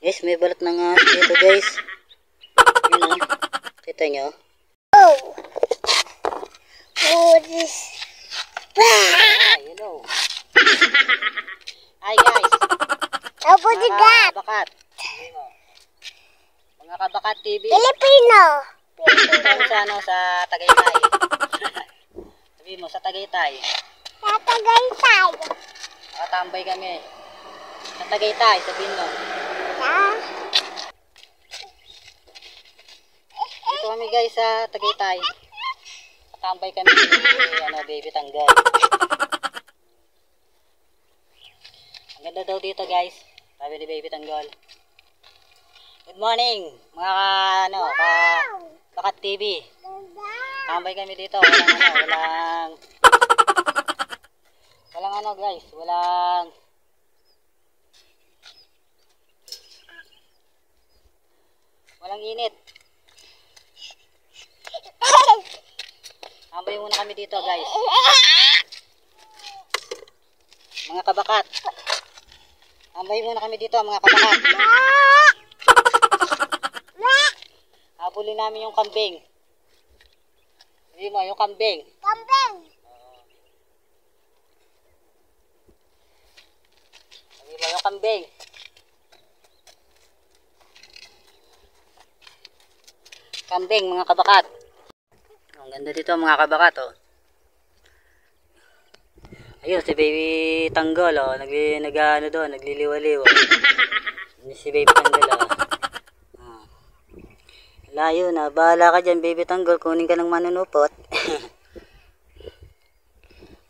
Guys, may balat ng ahas dito guys. Yun o. Kita nyo? Oh! Oh, this... Yun o. Hi guys. Apo di gat! Kabakat. Mga Kabakat TV. Filipino! Ito sa ano, sa Tagaytay. Sabi mo, sa Tagaytay. Sa Tagaytay. Nakatambay kami. Sa Tagaytay, sabihin mo. Dito kami guys sa Tagaytay. Nakatambay kami ni Baby Tanggol. Ang ganda daw dito guys. Sabi ni Baby Tanggol. Good morning mga Bakat TV. Tambay kami dito. Walang ano guys. Walang init. Tambay muna kami dito guys. Mga Kabakat. Tambay muna kami dito mga Kabakat. Habulin namin yung kambing. Sabi mo, yung kambing. Kambing! Sabi mo, yung kambing. Kambing, mga Kabakat. Ang ganda dito, mga Kabakat, oh. Ayun, si Baby Tanggol, oh. Nagliliwa-liwa. Si Baby Tanggol, oh. Layo na, bahala ka dyan Baby Tanggol, kunin ka ng manunupot.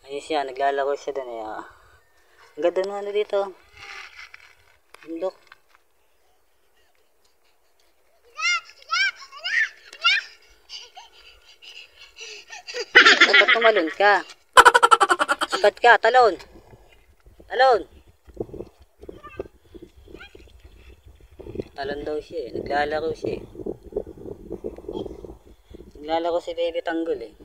Ayun siya, naglalako siya dun eh. Ang ganda ng ano dito. Bundok. Dapat tumalon ka. Sikat ka, talon. Talon. Talon daw siya eh, naglalako siya eh. Naglalako si Baby Tanggol eh.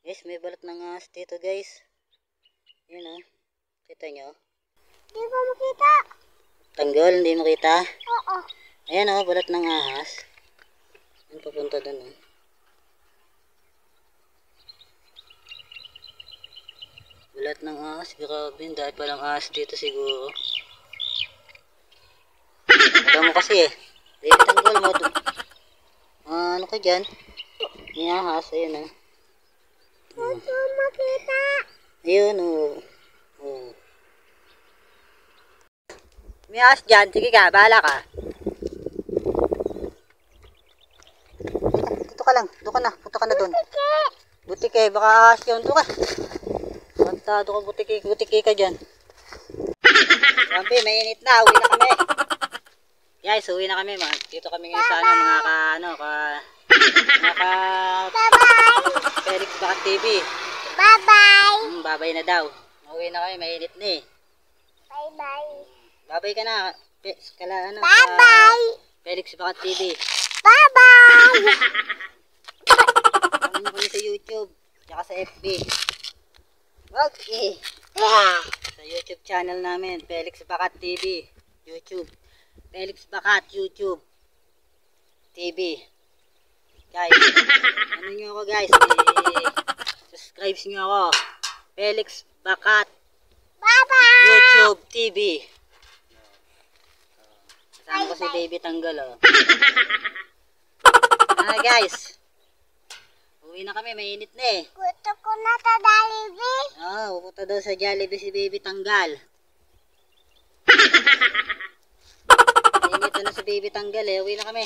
Guys, may balat ng ahas dito guys. Yun o. Kita nyo? Hindi ko makita. Tanggol, hindi makita? Oo. Ayan o, balat ng ahas. Yan, papunta dun o. Balat ng ahas, grabe. Dahil palang ahas dito siguro. Ito mo kasi eh. Baby Tanggol mo. Ano ka dyan? May ahas, ayun o. Hindi ko makita. Ayun o. May ahas dyan, sige ka, bahala ka. Dito ka lang, doon ka na, punta ka na doon. Butike, baka ahas yun, doon ka. Pantado ka, butike ka dyan. Rampi, mainit na, uwi na kami. Guys, uwi na kami. Dito kami ngayon sa Bye-bye. Felix Bakat TV. Bye-bye. Babay na daw. Uwi na kami, mainit na eh. Bye-bye. Babay ka na. Bye-bye. Felix Bakat TV. Bye-bye. Ano kami sa YouTube, tsaka sa FB. Wag eh. Sa YouTube channel namin, Felix Bakat TV. YouTube. Felix Bakat YouTube TV. Guys, ano nyo ako guys, subscribe nyo ako. Felix Bakat Bye-bye. YouTube TV. Kasama ko si Baby Tanggol oh. Guys, uwi na kami, mainit na eh. Gusto ko na sa Jollibee. Pupunta daw sa Jollibee si Baby Tanggol. Mainit na si Baby Tanggol eh, uwi na kami.